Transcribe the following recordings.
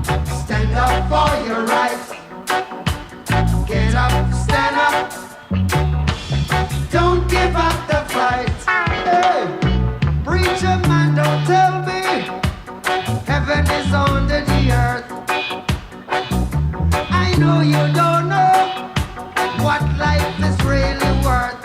Stand up for your rights. Get up, stand up. Don't give up the fight. Hey, preacher man, don't tell me heaven is under the earth. I know you don't know what life is really worth.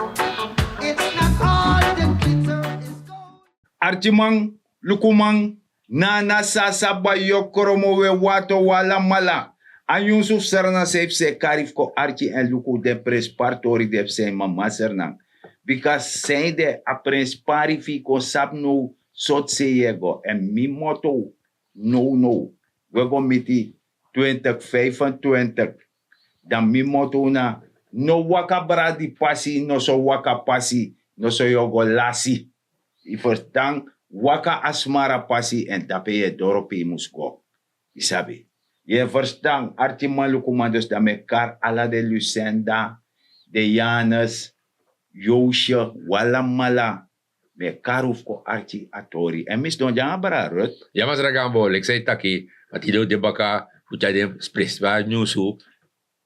It's not all the glitter is gold. Archimang, lukumang, nana sasabayo koromowe wato wala mala. Anyun su serna safe se karif ko archi en luku de prespartori de se mama sernang. Because say de a presparifi ko sap no sot se yego. En mi motto, no. We go miti 2025. Dan mi motto na, no waka bradi pasi, no so waka pasi, no so yogo lasi. Ifertang waka asmara pasi en tape ye doropi musko. Isabi. Je verstaan, Artiman Commandos da mekar ala de Lucenda, de Janus, Joosje, Wallamala, mekar ko Arti Atori. En mis don jang bararut. Ja, mas ragambo, ik zei taki, wat hij doet de baka, hoe jij de spreekt, nieuwsu,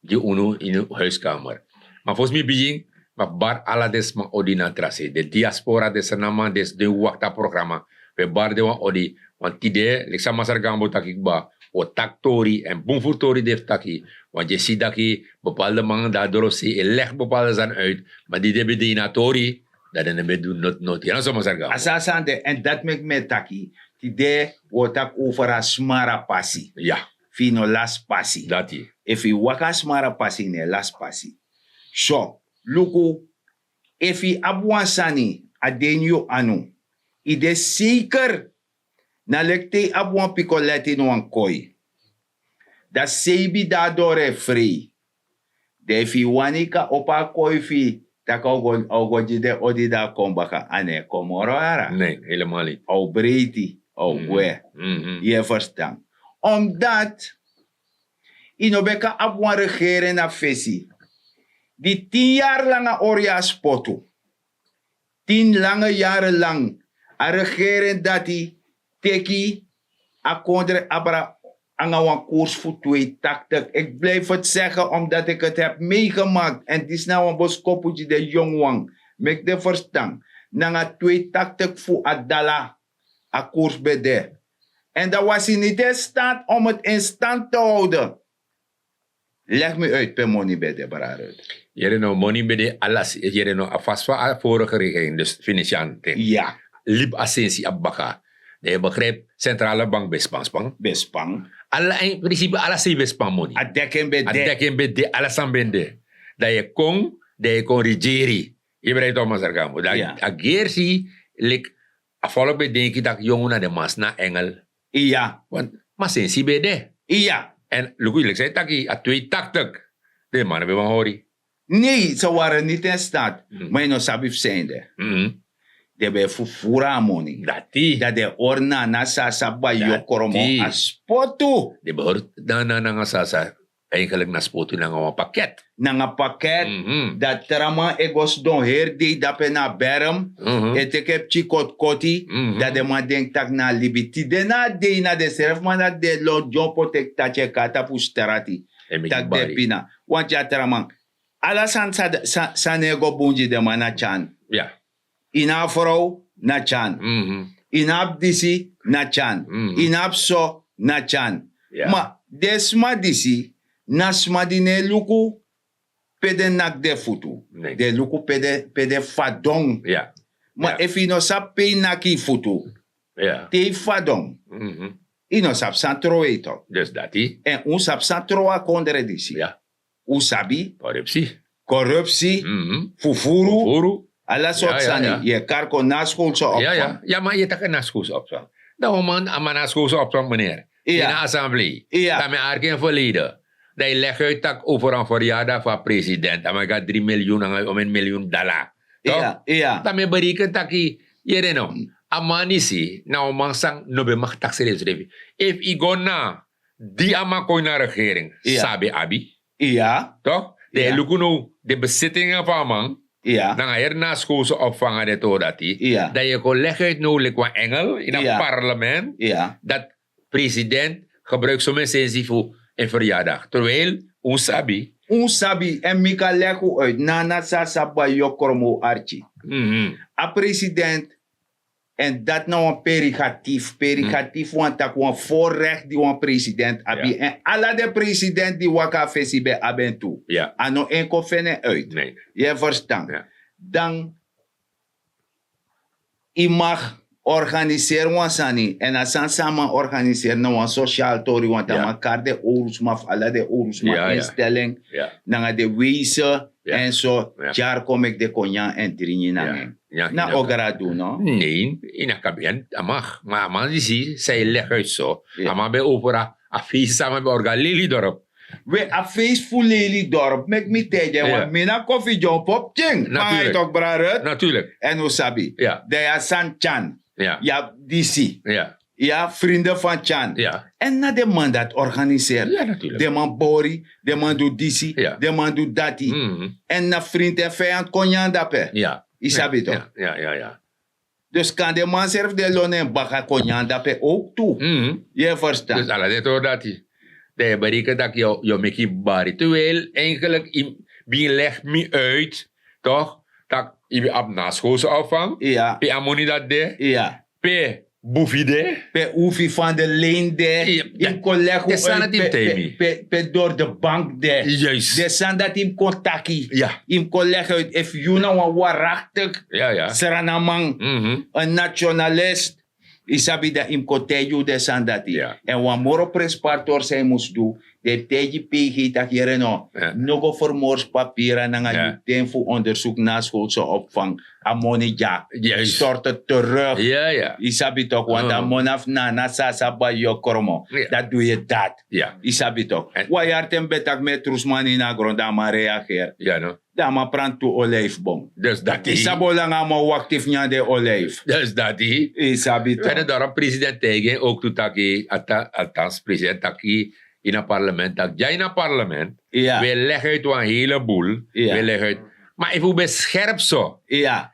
die uno in de huiskamer. Maar volgens mij begin, maar bar ala des ma ordinatrase, de diaspora des nama des de wakta programma, we bar de wan odi, want tide, ik sa mas ragambo taki ba, o taktori en bonvoertori def taki. Want je ziet dat je bepaalde mangen daardoor zie je legt bepaalde zin uit. Maar die hebben die natori, dat is niet doen not. Ja, zo maar zeggen. Asasante, en dat mek me taki, tide wordt tak over a smara passi. Ja. Fino las passi. Dat die. If you waka smara passi ne las passi. So, luku, if you abuan sani, adenyo anu, ide zeker na lekte abuan picoleti no an koi. Da sebi da dore free. De fi wanika opa koi fi taka ogo jide odi da kombaka ane komoro ara. Nee, helemaal niet. Au breiti, au we. Je verstaan. Omdat inobeka abuan regeren na fesi. Die 10 jaar lange oria spotu. 10 lange jaren lang. A regeren dat die teki akondre abra angawan koers voor 2 taktek. Ik blijf het zeggen omdat ik het heb meegemaakt. En dit is nou een boskoppeltje de jongwang. Mek de verstaan. Nanga 2 taktek voor adala. A koers bede. En dat was hij niet in staat om het in stand te houden. Leg me uit per money bede bararuit. Jere no money bede alas. Jere no afaswa a vorige regering. Dus financiën. Ja. Lib assentie abaka. Je begrijpt, centrale bank bespang. Bespang. Alla in principe alles is bespang money. Adeken bede. Adeken bede, alles aan bende. Dat je kon regeren. Je begrijpt wat ik zeg. Dat je ageert, like, afvallig bedenken dat jongen naar de mas na engel. Ja. Want, maar sensie bede. Ja. En, look, ik zei taki, a 2 taktek. De mannen hebben we horen. Nee, ze waren niet in staat. Maar je nog sabif zijnde. De be fufura money. Dat de orna na sasa ba yokoromo aspotu. De behoort na sasa eigenlijk na spotu na een pakket. Na een pakket. Dat trama egos don herdi dape na berm. Et ik heb chikot koti. Dat de man denkt tak na libiti. De na de na de serf man dat de lo jompo tek tache kata pusterati. Tak de pina. Want ja trama. Alasan sa nego bunji de man chan. Ja. Ina vrouw na chan. Inap disi na chan. Inap so na chan. Ma desma disi nasma dine luku pede nak de futu. De luku pede fadong. Ja. Ma if ino sap pe naki futu. Ja. Te fadong. Ino sap san troeto. Dus dat die. En un sap san troa kondre disi. Ja. Usabi. Corruptie. Fufuru. Alla soort sani. Je karko na schoolse opvang. Ja, maar je tak na schoolse opvang. Dan man aan na schoolse opvang meneer. In de assemblee. Dat me arken verleden. Dat je legt uit tak over een verjaardag van president. En we gaan 3 miljoen om $1 miljoen. Toch? Ja. Dat me berekent dat je no. Amanisi nou man sang no be mag taxeren. If i go na die ama ko na regering. Sabi abi. Ja. Toch? De lukuno de bezittingen van man. Ja. Dan ga je na schoolse opvangen de to dat die. Dat je kon leggen uit nodig qua engel in een parlement. Ja. Dat president gebruik zo'n essentie voor een verjaardag. Terwijl, ons sabi. Ons sabi en mika leko uit. Nana sasaba yokromo archi. A president. En dat nou een perigatief. Perigatief want dat een voorrecht die een president abi. Ja. En alle de president die waka fesi be abentu. Ja. Ano enko fene uit. Nee. Je verstand. Ja. Dan je mag organiseren wansani en als aan samen organiseren nou een sociaal tori want dan Ja. elkaar de oorlogsmaf alle de oorlogsmaf Ja, ja. instelling Ja. dan de wezen Ja. en zo Ja. jaar kom ik de konjan en drinken Ja. na Ja, na ja. ogara doen no Nee, in een kabinet, amag. Maar man, die zie, zij leggen uit zo. Ja. Ama bij opera, a feest samen bij orga Lili dorp. we a feestful lely dorp make me tell you Ja. want mina koffie jump op ching maar Natuurlijk. toch braret Natuurlijk. en osabi Ja. de ya san chan Ja. ja DC Ja. ja vrienden van chan Ja. en na de man dat organiseert Ja, natuurlijk. de man bori, de man doet DC, Ja. de man doet dati. Mhm. En na vriend en vijand kon je aan dappen. Ja. Isabi toch? Ja, ja, ja. Dus kan de man zelf de loon en baka kon je aan dappen ook toe. Mhm. Je verstaat? Dus alle dit hoor dat hij. De bereiken dat je meki bari. Terwijl eigenlijk, wie legt me uit, toch? Dat je op naschoolse opvang. Ja, Pe amoni dat de. ja. Pe boefi de. Pe oefie van de leen de. Ja, ja. In collega De sanat in Temi. pe door de bank de. Juist. De san dat in kontaki. Ja. In collega uit. If you know wat waarachtig. Ja, ja. Seranamang. Mhm. Een nationalist. Isabi da im koteju de sandati. Ja. En wat moro prespartor zij moest doen, de teji pigi tak jere no. Ja. Nogo vermoors papieren na nga Ja. ten voor onderzoek na schoolse opvang. Amoni ja. Juist. Stort het terug. Ja, ja. Isabi toch, want Oh. amonaf na sasa ba yo kromo. Ja. Dat doe je dat. Ja. Isabi toch. En- Wa jartem betak met trusman in agro, da ma reageer. Ja, no. Da ma prant to olijfboom. Dus dat die. Isabo lang amo waktif nya de olijf. Dus dat die. Isabi toch. Verder daarom president tegen ook toen taki, althans president taki in een parlement, dat jij in een parlement, Ja. we leggen uit een heleboel, Ja. we leggen uit. Maar even bij scherp zo, Ja.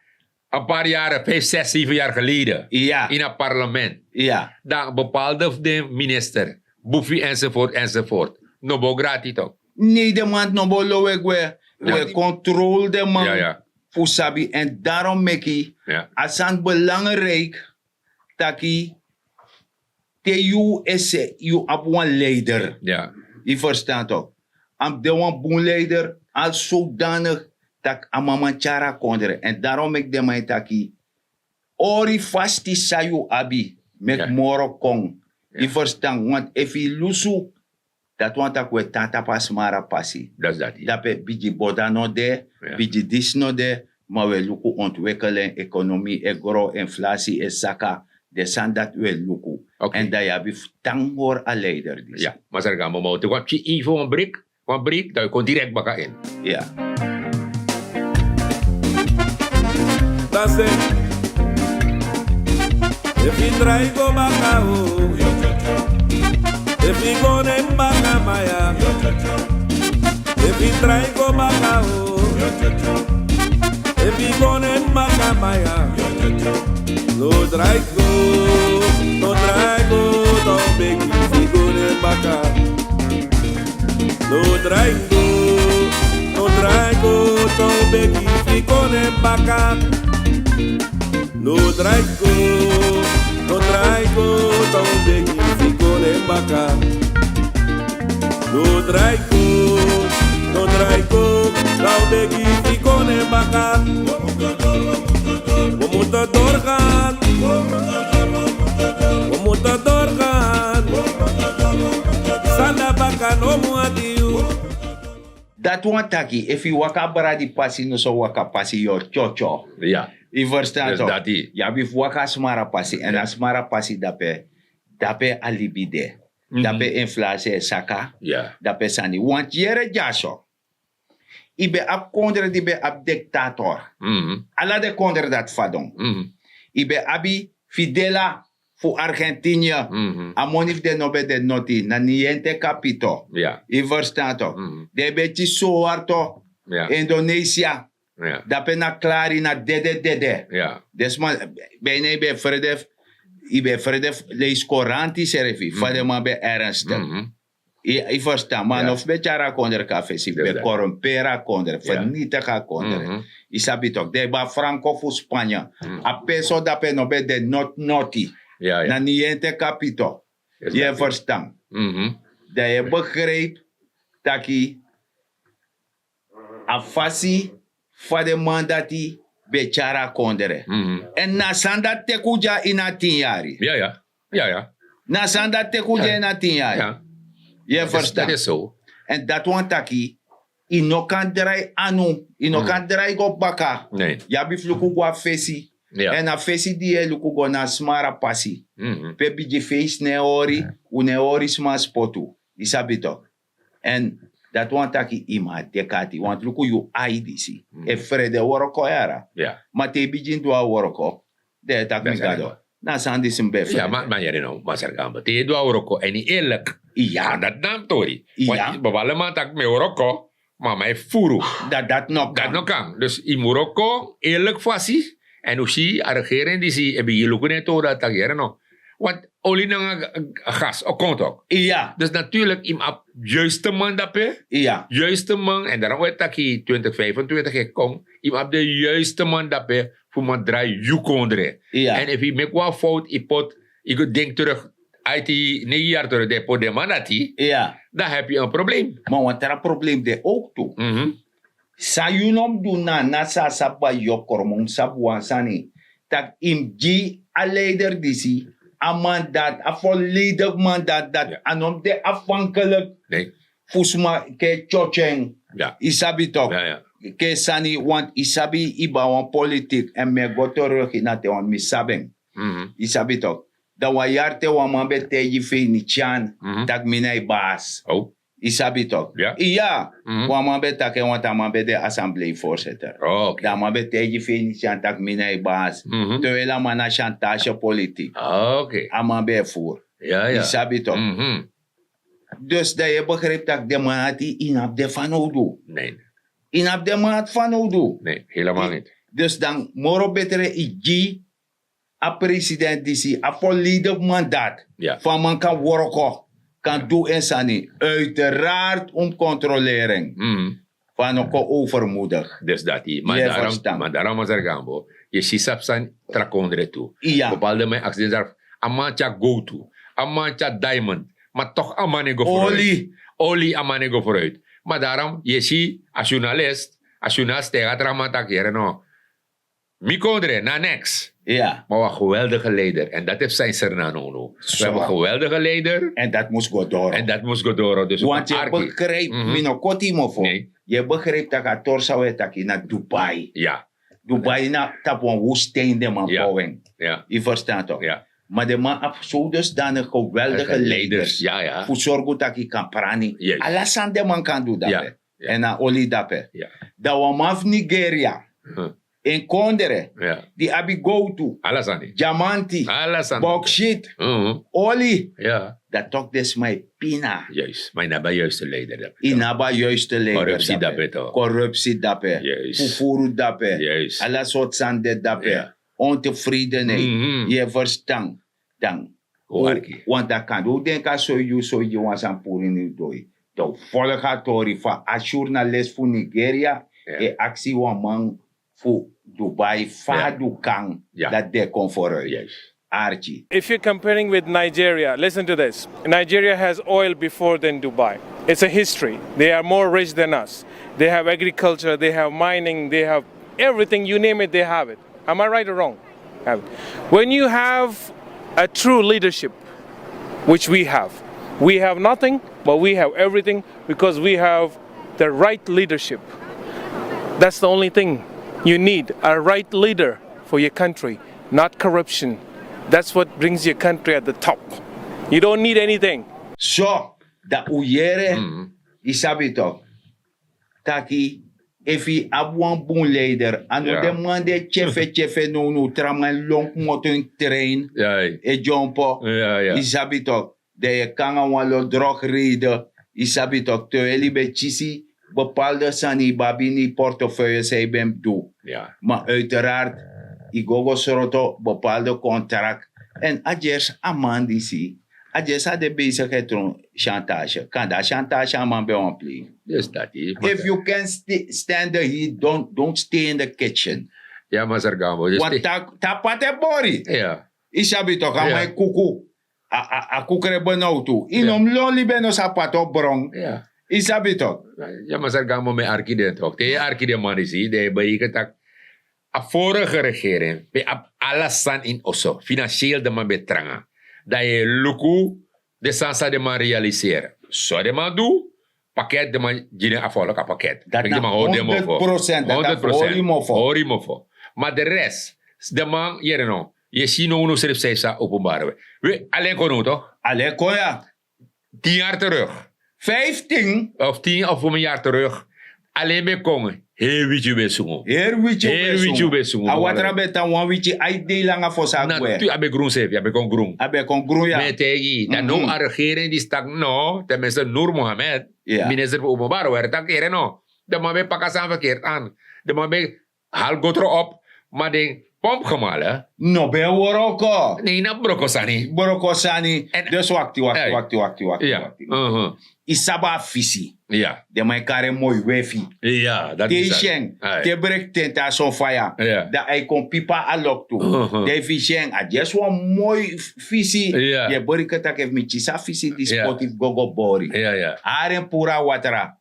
een paar jaren, 5, 6, 7 jaar geleden, Ja. in een parlement, Ja. dat bepaalde de minister, Boefie enzovoort, enzovoort, no bo gratis toch? Nee, de man no bolo we Ja. controle de man. Ja, ja. Fusabi. En daarom meki, Ja, als het belangrijk, taki, te you esse, you ab een leider. ja, Je verstaat toch? Am de een boen leider, als zodanig, tak amama chara kondre. En daarom ik de man taki, ori fasti sayu abi, mek Ja. moro kong. Ja. Je verstaat, want if je lusu, dat want tak we tata pas mara pasi. dat is dat. die. Dape biji boda no de, Ja. biji dis no de, maar we luku ontwikkelen, economie, gro, inflatie, saka, de san dat we luku. Oké. En dat je hebt tang hoor a leider. Dus. Ja, maar zeg gaan we moeten. Want je info een break, dat je kon direct bakken in. Ja. That's it. If you traigo macao, if you go en macamaya, if you traigo macao, if you go en macamaya, no traigo, don't beg if you go en maca. No traigo, don't beg if you go en maca. No traigo, don't beg if you go en maca. No traigo, don't beg if you go en maca. We moeten doorgaan. We moeten doorgaan. Sanda baka no muadiu. Dat want taki, if je waka bradi pasi no so waka pasi your chocho. Ja, Je verstaat dus toch? dat die. Ja, bif waka smara pasi. En as smara pasi dape alibide. Dape inflatie saka. Ja, Dape sani. Want jere jaso. Ibe ap kondre di be ap dictator. mhm, Alla de kondre dat fadon. mhm, Ibe abi Fidela voor Argentinië. mhm, Amonif de nobe de noti. Na niente capito. ja, Je verstaat toch? mhm, De beti soarto. ja, Indonesië. ja, Dape na klari na dede. ja, Desma, bijna bij Fredef. Ibe vrede lees Koranti serefi. Fade man be ernstig. I verstaan, man of be chara konder café si be corrompera konder, vernietigen konder. I sabi toch, de ba Franco fu Spanje. A peso da pe no be de not naughty. Ja, ja. Na niente capito. Je verstaan. Dat je begrijpt dat je a fasi fade mandati be chara kondere. En na sanda tekuja ina 10 jaar. Ja, ja. Ja, ja. Na sanda tekuja ina 10 jaar. Ja. Je Dat verstaan. is zo. En dat want taki, i no kan draai anu, i no kan draai go baka. Nee. Ya bif luku go a fesi. Ja. En a fesi die e luku go na smara pasi. Pe biji face ne ori, u ne ori sma spotu. I sabi toch. En dat want taki ima dekati, want luku you aidisi. E frede woroko era. Ja. Ma te biji ndua woroko. De tak mi Best gado. wel. Na sandi simbe frede. Ja, maar jij nou, maar zeg gaan. Te do Oroko en niet eerlijk. Ja. Dat naam tori. Ja. Want bepaalde man tak me Oroko, maar mij furu. Dat no Dat nog kan. Dus in Morocco eerlijk fasi. En hoe zie je regering die zie hebben je lukken net dat tak no. Want olie na gas ook komt ook. Ja. Dus natuurlijk im op juiste man dape. Ja. Juiste man en daarom weet ik 2025 ik kom. Im op de juiste man dape voor man draai jukondre. Ja. En if je maakt wat fout, ik denk terug uit die 9 jaar terug de pot de manati, Ja. dan heb je een probleem. Maar wat er een probleem de ook toe. Sa yunom do na sa saba yokormon sabuan sani. Tak im ji a leider disi. A mandaat, a volledig mandaat dat anom de afhankelijk Nee. fusma ke chocheng. Ja. Isabi toch. Ja, ja. Ke sani want isabi iba wan politiek en me gotorog inate wan misabeng. Isabi toch. Da wa yarte wa mambe teji fe ni chan. Tak minai baas. Oh. Isabi toch. Ja. Ja. Wa mambe take want a mambe de assembleevoorzitter. Oh, oké. Da mambe teji fe ni chan tak minai baas. Terwijl a mana chantage politiek. Oké. A mambe voer. Ja, ja. Isabi toch. Dus dat je begrijpt dat de man die inap de van odo. Nee. Inap de man van odo. Nee, helemaal niet. Dus dan moro betere igi a president disi a volledig mandaat. Ja. Van man kan worken. Kan doen en sani. Uiteraard om controlering. Van ook overmoedig. Dus dat hij. Maar daarom is er gambo. Je ziet zijn trakondre toe. Ja. Bepaalde mij als je daar amantja go to. Amantja diamond. Maar toch amane go vooruit. Olie amane go vooruit. Maar daarom, je ziet als journalist tegen Ramata keren no. Mikondre, na next. Ja. Maar wat geweldige leider. En dat heeft zijn Sernano. We hebben een geweldige leider. En dat moest go door. En dat moest go door. Dus want je begrijpt, minokotimo voor. Nee. Je begrijpt dat je torsa weet naar Dubai. Ja. Dubai na tap een woestijn de man bouwen. Ja. Je verstaat toch? Ja. Maar de man heeft zo dusdanig geweldige leiders. Ja, ja. Voor zorgen dat hij kan prani. Yes. Alasan de man kan doen dat. Ja. Ja. En na olie dat. Ja. Dat we af Nigeria. In Kondere. Ja. Die abi go to. Alasani. Diamanti. Alasani. Bauxite. Olie. Ja. Dat toch des mij pina. Juist. Maar nabij juiste leider. Inaba juiste leider. Corruptie dape toch. Corruptie dape. Juist. Fufuru dape. Juist. Alla soort zande dape. Ja. Ontevredenheid. Je verstand. Dan. Want dat kan ook denken zo je was aan poeren nu dooi. De volgatori van a journalist voor Nigeria. E actie van man voor Dubai. Fadu kan. Dat de kon vooruit. Juist. Archie. If you're comparing with Nigeria, listen to this. Nigeria has oil before than Dubai. It's a history. They are more rich than us. They have agriculture, they have mining, they have everything, you name it, they have it. Am I right or wrong? Have it. When you have a true leadership, which we have nothing, but we have everything because we have the right leadership. That's the only thing you need, a right leader for your country, not corruption. That's what brings your country at the top. You don't need anything. So, dat uyere, isabi toch. Taki, if je abwan bon leider, ano de man de chefe no traman long motor train, e jumpo, isabi toch. De je kan aan lo drog rijden, isabi toch. Terwijl je bij chisi, bepaalde sani babini portefeuille zij ben doe. Maar uiteraard, ik gogo soroto bepaalde contract En adjers amandisi. Adjers had de bezigheid rond chantage. Kan dat chantage aan man bij ons plegen? Dus dat is. If you can stand the heat, don't stay in the kitchen. Ja, maar Sargamo. Dus Want ta pate bori. ja. Isabi toch, aan Ja. mijn kuku. A kukere benautu. Inom loli beno sa pato brong. Ja. Isabi toch. Ja, maar Sargamo met Arkide toch. De Arkide man is hier. De beïke tak. A vorige regering. Be alles san in osso. Financieel de man betranga. Dat je luku de sansa de man realiseren. Zo de man doe. Pakket de man jine afvallen pakket. Dat Ik na de man hoort de man voor. 100%. Dat na 100%. hoor Hoor voor. Maar de rest. De man, je no. Je ziet no schrift zij openbaar. We alleen kono toch? Allee, koya. 10 jaar terug. 15. Of 10 of een jaar terug. Alleen bij kongen. Heel witje bij zongen. Here we Here we you besungu. A watra beta wan wichi ai de langa fosa Na gwe. tu abe groen sef, abe kon groen. Abe kon gruya. Met tegi. Dan no a regering die stak no. Tenminste Noor Mohammed. Ja. Minister voor openbaar werk. Dat keren no. De man bij pakken aan verkeerd aan. De man bij haal gotro op. Maar de pomp gemalen. No be woroko. Nee, na brokosani. Boroko sani. En- Dus wakti. Ja. Isaba fisi. Ja. De mai kare moi wefi. Ja, dat Te is dat. sheng. Ai. Te brek tenta son faya. Ja. Da ai kon pipa alok tu. De fi sheng. A just wan moi fisi. Ja. Je bori ketak ef mi chisa fisi di Ja. sportief gogo bori. Ja, ja. Aren pura watera.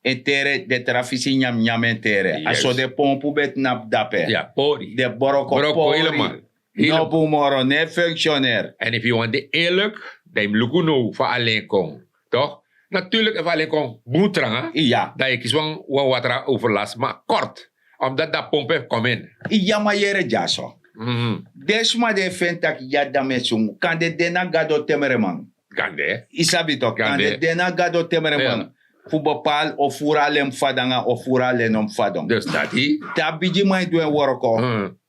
Entere de trafisi nyam nyam entere. Yes. Aso de pompu bet nap dape. Ja, pori. De boroko Boroko pori. helemaal. No Helemaal. bumoro, ne functionair. En if you want de eerlijk, dan luku no voor alleen kon. Toch? Natuurlijk, if alleen kon, boetranga. Ja. Dat je kies wan water overlast, maar kort. Omdat dat pomp heeft komen. Iya ma yere jaso. Desma de fentak yada mesung. Kan de dena gado temereman. Gande. Isabi to. Kan Gande. de dena gado temereman. Ja. Fu bepal of fura lem fadanga of fura lenom fadong. Dus dat die. Ta biji mai doen woroko.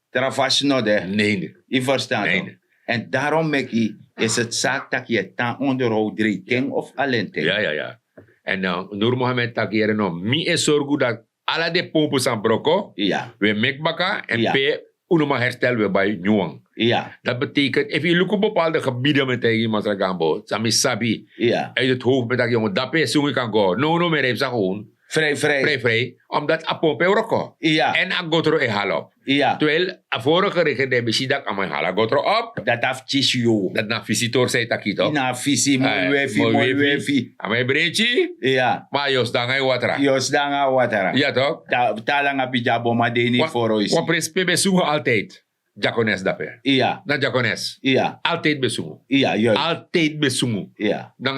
Trafas no de. Nee. Je verstaat Nee. toch? En daarom Mekkie, is het zaak dat je tan onderhoud drie ting of alleen ting. Ja, ja, ja. En dan, Noor Mohammed takeren no. Mi is zorgen dat alle de pompen zijn broko. Ja, We mekbaka en Ja. pe unuma herstel we bij Nyuang. ja, Dat betekent, if je look op bepaalde gebieden met tegen iemand Gambo, Sami Sabi, ja. uit het hoofd met dat jongen, dat pe zo'n kan go. No, meer heeft ze gewoon. Vrij. Vrij. Omdat a pompe roko. Ja, En a gotro e halop. ja. Terwijl a vorige regering de dat a mijn hala gotro op. Dat af you. Dat na visitor zei takito. Ina visi, mooi wefi. A mijn breedje. Ja. Maar jos dan ga watra. Jos danga watara. Ja toch? Talanga bijabo ma deni foro is. Wa prespe besungo altijd. Jacones dape. Ja, Na Jacones. ja, Altijd besungo. ja, juist. Altijd besungo. Ja, Dan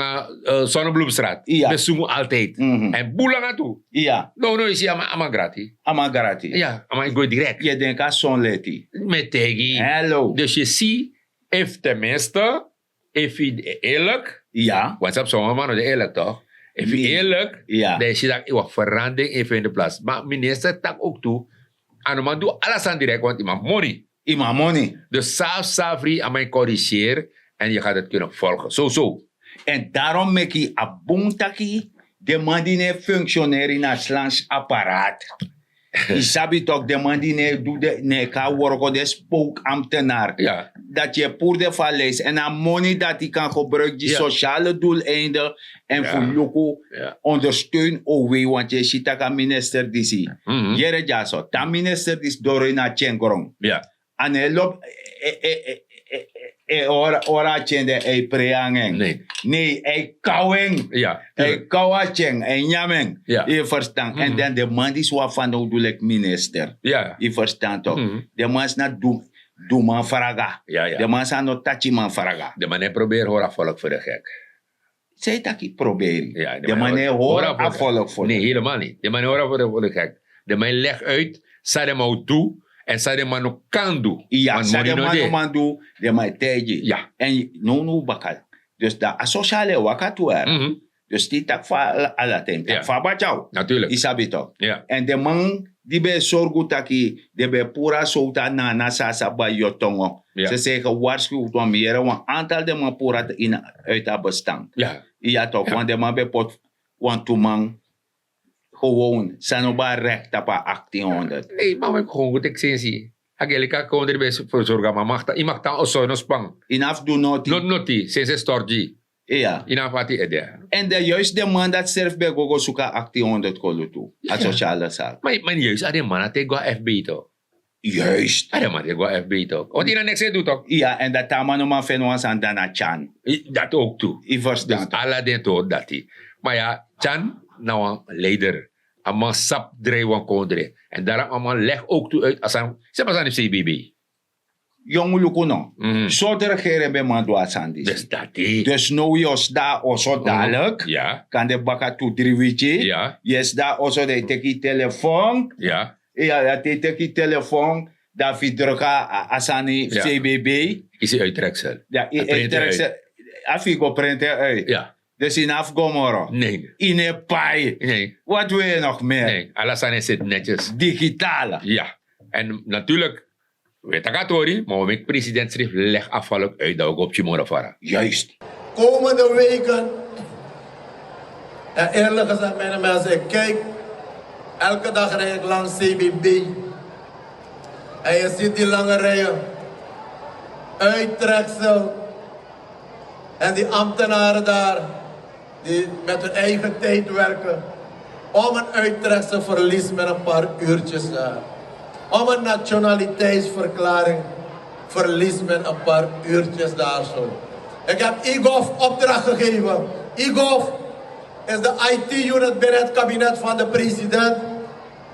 Zonnebloemstraat. Ja. Besungo altijd. Mhm. En boelanga toe. ja. No, is hier ama gratis. Amagarati. Ja, ama ik go direct. Je denkt aan son leti. Met tegi. Hello. Dus je ziet, if tenminste, if je eerlijk, Ja, want op sommige mannen de eerlijk toch? If je Nee. eerlijk, Ja. dan zie je dat wat verandering even in de plaats. Maar minister tak ook toe, en man doet alles aan direct, want iemand money. ima money. Dus Safri aan mij corrigeer en je gaat het kunnen volgen. Zo. En daarom maak je abuntaki de man die ne functioneert in het lands apparaat. Je sabi toch de man die ne doet de ne ka worko de spookambtenaar. Ja, Dat je pour de valleys en aan money dat hij kan gebruiken die Ja. sociale doeleinden en Ja. voor loko ja. ondersteun owe want je ziet dat een minister die zie. Mhm. Jere jaso, dat minister die door in a chengrong. Ja, En hij loopt ora chende e preangeng. nee. Nee, hij kauweng. Ja, Hij kauwacheng, hij nyameng. Ja. Je verstand. En dan de man die zo van de doelek minister. ja. Je verstand toch? Mhm. De man is not doe man faraga. Ja, ja. De man is not tachi man faraga. De man probeert hoor afvallig voor de gek. Zij dat ik probeer. Ja, de man hoor afvallig voor. Nee, helemaal niet. De man hoor voor de gek. De man legt uit, sa de man toe en sa de man ook kan doen. Ja, Want sa money de no man dey. man doe, de man teje. Ja. En no bakal. Dus dat sociale wakatu er. Mhm. Dus die tak fa ala tem. Ja. Tak fa bachau. Natuurlijk. Isabi toch? Ja. En de man die be sorgu taki, de be pura souta na sasa ba yotongo. Ja. Ze zeggen waarschuwt om hier, want aantal de man pura uit dat bestand. Ja. Ja toch, Ja. want de man be pot, want to man gewoon, sanoba recht op 1800. Nee, maar ik gewoon goed exentie. Angelica kondre bes voor zorga maar imachta osonos pang. Inaf do noti. Not noti, sense storgi. Ja. Inafati ede. En de juist de man dat zelf bij gogo zoeken 1800 kolo toe. Ja. A sociale zaak. Maar juist, ade man, te go FB to. Juist. Ade man, te go FB to. Wat die na next doet toch? Ja, en dat tama no man fenwans aan Dana Chan. Dat ook toe. I verstaan. Dus alla den to dat die. Maar ja, Chan, nou een leider. Een man sap drijven kondre. En daarom een man leg ook toe uit. Als hij, zeg maar aan de CBB. Jongen luku no. Mhm. Zo de regering bij man doa sandis. Dus dat die. Dus nou jos daar oso dadelijk. Ja, Kan de baka toe driwichi. ja, Yes daar oso de teki telefoon. ja. Ja, de teki telefoon. Da vidroka asani Ja. CBB. Is hij uittreksel? Ja, Hij print eruit. afigo prenten uit. Ja. Dus in afgomoro. Nee. In een paai. Nee. Wat wil je nog meer? Nee. Alassane zit netjes. Digitale. Ja. En natuurlijk, weet ik het hoor, maar met presidentschrift leg afvallig uit dat ook op Chimorafara. Juist. Komende weken, en eerlijk gezegd, mijn mensen, ik kijk, elke dag rijd ik langs CBB. En je ziet die lange rijen, uittreksel. En die ambtenaren daar, die met hun eigen tijd werken. Om een uittrekselverlies met een paar uurtjes daar. Om een nationaliteitsverklaring verlies met een paar uurtjes daar zo. Ik heb IGOV opdracht gegeven. IGOV is de IT-unit binnen het kabinet van de president.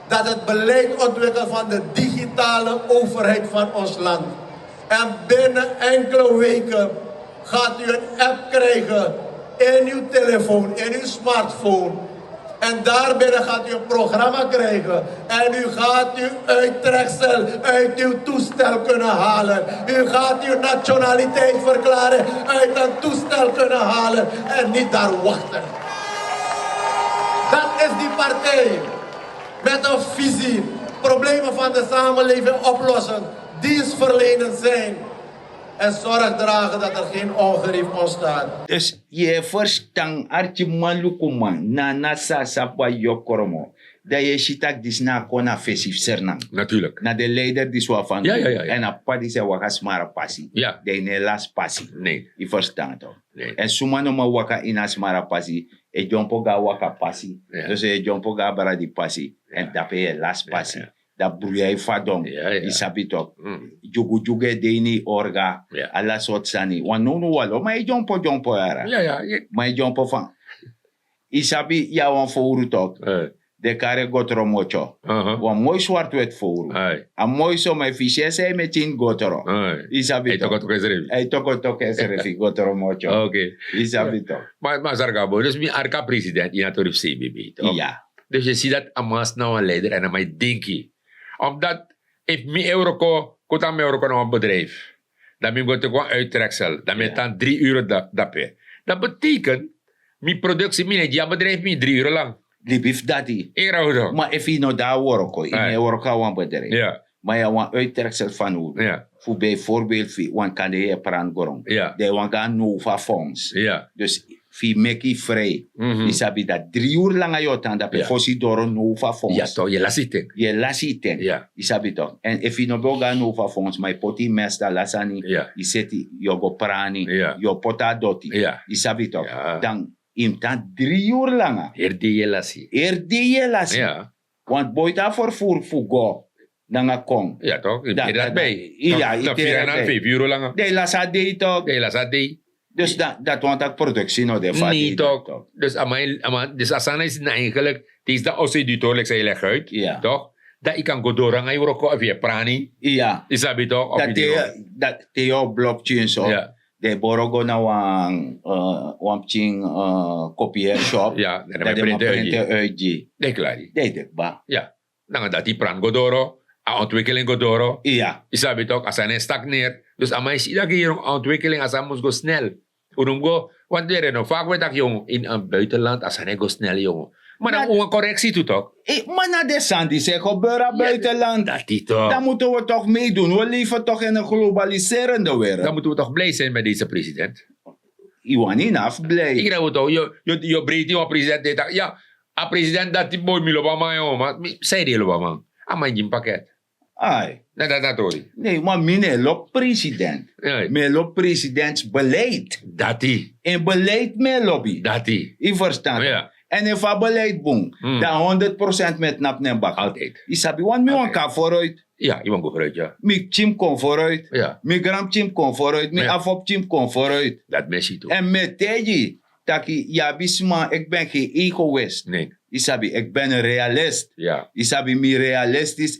Dat het beleid ontwikkelt van de digitale overheid van ons land. En binnen enkele weken gaat u een app krijgen in uw telefoon, in uw smartphone. En daarbinnen gaat u een programma krijgen. En u gaat uw uittreksel uit uw toestel kunnen halen. U gaat uw nationaliteit verklaren uit een toestel kunnen halen. En niet daar wachten. Dat is die partij. Met een visie. Problemen van de samenleving oplossen. Dienstverlenend zijn. En zorg dragen dat er geen ongerief ontstaat. Dus je verstand archi man lukuman na nasa sapa yokoromo. Dat je shitak dis na kona fesif sernang. Natuurlijk. Na de leider dis wa van. Ja. En a padi se waka smara passi. Ja. De ne las passi. Nee. Je verstand toch? Nee. En sumano ma waka ina smara passi. E jompo ga waka passi. Ja. Dus e jompo ga bara di passi. En dape je las passi. ja. Dat broei fadong. Ja. Isabi toch? Mm. Jugu deni orga. Ja. Alla sort sani. Wan no walo. Maar e jompo era. Ja. Maar jompo van. Isabi ja wan fouru toch. De kare gotro mocho. Wan mooi zwart wet fouru. A mooi so mijn fiche zei met in gotro. Isabi Hij toch toch. ook eens revi. Hij toch is refi gotro mocho. Oké. Isabi toch. Maar Zargabo, dus mijn arka president in het CBB, toch? Ja. Dus je ziet dat Amas nou een leider en dan mij denkie. Omdat, if mi euro ko dan euro naar een bedrijf. Dan ben ik gewoon uittreksel. Dan ben je dan 3 uur daarbij. Dat betekent, mijn productie, mijn bedrijf, 3 uur lang. Libif dati. Era hoe Maar if je nou daar worko. In Ja. je worko wan bedrijf. Ja, Maar je wan uittreksel van hoe. ja, Voor bijvoorbeeld, wan kan de pran gorong. ja, De wan gaan nova fonds. ja. Dus fi meki vrij. Mhm. Isabi dat 3 uur lang ayotan. Dat Ja. fosi doro nova fonds. Ja, toch, je laat zitten. Je lasiten. Ja. Isabi toch. En if you no boga nova fonds, my poti mesta lasani. Ja. Iseti yogo prani. Ja. Yo pota doti. Ja. Isabi toch. Ja. Dan im tan 3 uur lang. Herde je laat zien. Die je lasi. Ja, Want boita vervoer fugo. Nanga kong. ja toch, je Da- hebt da- dat bij. ja, Dan ik deed 4,5, dat bij. 5 uur lang. De lasa de toch. Je laat dat Dus dat want dat productie no de fati. niet toch. Dus dus asana is eigenlijk, het is dat als je doet, ik zei leg uit, Ja. toch? Dat ik kan go door aan je of je prani, Ja. is dat toch? Of Dat de yo blockchain zo. Ja, De borogo na wan ching copier shop. ja, dan Dat heb de je ma print printe uit. uitje. Nee, klaar. De ba. Ja, dan dat die pran go door, aan ontwikkeling go door, Ja. is dat toch? Als hij stagneert, dus aan mij is dat hier een ontwikkeling, als hij moet go snel. Hoe go? Want er is nog vaak weet dat jongen in een buitenland, als hij go snel jongen. Maar dan moet een correctie toe toch? Maar na de Sandy zeg gebeuren buitenland. Dat die toch. Dan moeten we toch meedoen. We leven toch in een globaliserende wereld. Dan moeten we toch blij zijn met deze president. Iwan niet afblij. Ik denk toch, je breed je president deed ja, a president dat die boy Obama joh, maar zei die Obama. Ama in pakket. Ai. Dat hoor. Nee, maar mine lop president. Nee. Me lop presidentsbeleid. Dat In beleid me lobby. die. Je verstaat? Ja. En if a beleid boom, dan 100% met nap nem bak. Altijd. Isabi, want mi wan ka vooruit. Ja, iemand go vooruit, ja. Mi chim kon vooruit. Ja. Mi gram chim kon vooruit. Mi Ja. afop chim kon vooruit. Dat mesje toch. En met teji, taki, ja bisma, ik ben geen egoïst. Nee. Isabi, ik ben een realist. Ja. Isabi, mi realistisch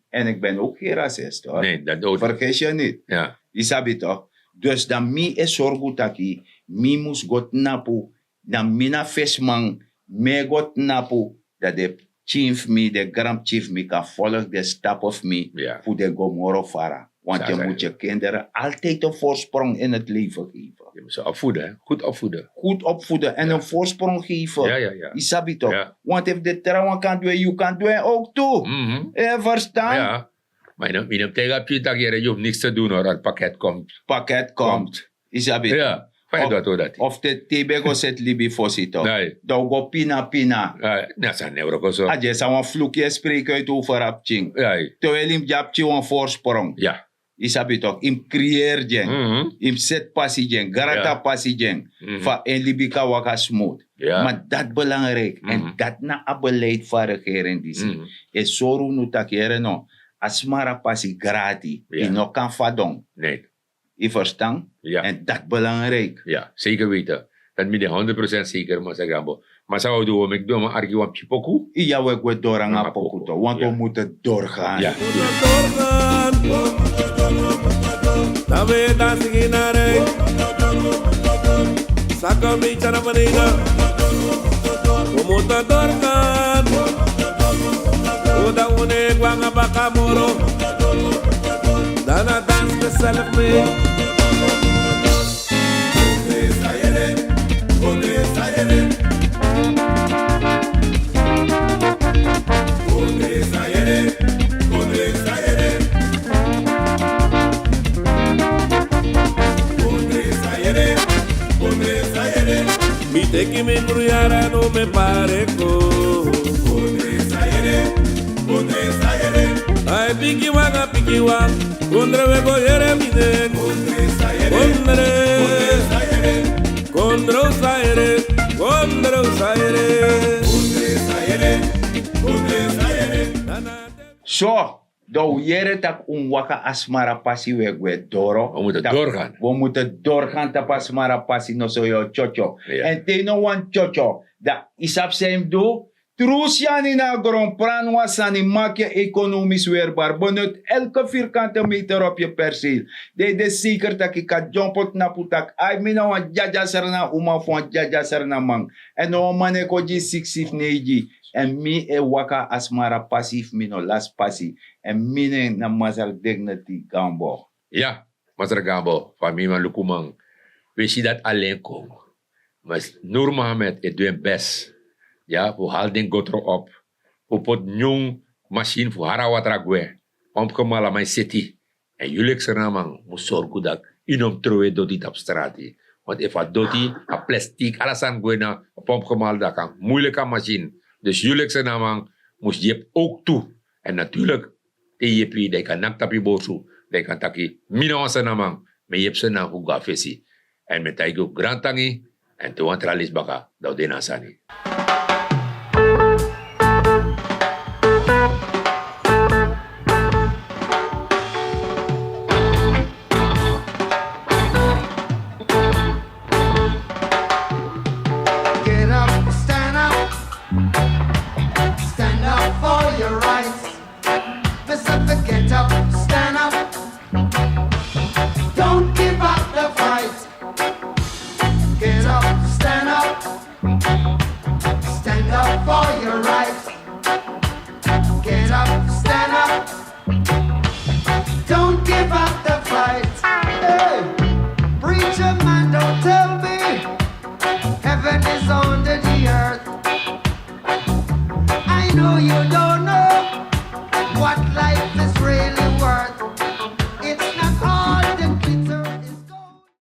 en ik ben ook geen racist hoor. Nee, dat ook. Vergeet je niet. Ja. Isabi toch? Dus dan mi is zorgu taki, mi mus got napu, dan mina fesman, me got napu, dat de chief me, de gram chief me kan volgen de stap of me, Ja. voor de gomoro fara. Want je Zaken. moet je kinderen altijd een voorsprong in het leven geven. Je moet ze opvoeden, hè. Goed opvoeden. Goed opvoeden en een voorsprong geven. Ja. Isabi toch? Ja. Want if de trouwen kan doen, you kan doen ook toe. Mhm. Verstaan? Ja. Maar in een tegenpje dat je hoeft niks te doen hoor, het pakket komt. Pakket komt. Isabi. Ja. Fijn dat hoor dat. Of de tebego set libi fosito. Nee. Dan go pina. Dat zijn euro zo. Adje sa wan vloekje spreken uit over apching. Ja. Terwijl hem japje wan voorsprong. Ja. Isabi toch? Im creëer jen. Mhm. Im set passie jen. Garata Ja. passie jen. Mhm. Va en libika waka smooth. Ja. Maar dat belangrijk. Mhm. En dat na a beleid van regering die zie. Mhm. is soru nu takere no. Asmara passie grati. Ja. Die no kan vadong. Nee. Je verstaan? Ja. En dat belangrijk. Ja, zeker weten. Dat ben je 100% zeker, maar zeg ik maar zou doen, ik doe maar argue op Chipoku. Ja, we doorgaan Ja, naar Pokuto. Want ja. we moeten doorgaan. Ja. La verdad sigue en arena. Saca mi chara manera. Como te torcan. Oda une guanga baka moro. Dana dance the self-made. Mi te que me embrullara no me pareco. Ay, piki wang, kundre we boyere mine. Kundre usaire. Zo, do jere tak waka asmara passie we doro. We moeten Tak- doorgaan. We moeten doorgaan tap asmara passie no so yo chocho. Ja. En te no wan chocho. Da isap sem do. Trusiani na grond pran wasani maak je economisch weerbaar. Benut elke vierkante meter op je perceel. De zeker dat ik kan jumpot na putak. Ay mina wan jaja serna uma fon jaja serna mang. En no mane ko ji 6 en mi e waka asmara passief mino las passi. En mine na mazal dignity gambo. Ja, Master Gambo, van mij, man, Lukumang. We zien dat alleen komen. Maar Noor Mohammed, het doet best. Ja, we halen den gotro op. We pot nieuw machine voor harawatra gwe. Omkomala mijn city. En jullie zijn moet zorgen dat inom troe door dit op straat. Want if a doti, a plastic, alles aan gwe na, omkomal dat kan. Moeilijke machine. Dus jullie zijn moet je ook toe. En natuurlijk, TJP, die kan nak tapi bosu. Die kan taki mina zijn namang. Maar je hebt ze na hoe gafesi. En met hij ook grantangi. En toen tralis baka, dat de nasani. Get up, stand up for your rights. Listen, get up, stand up. Don't give up the fight. Get up, stand up for your rights. Get up, stand up. Don't give up the fight. Hey, preacher man, don't tell me. Heaven is under the earth. I know you don't know what life is really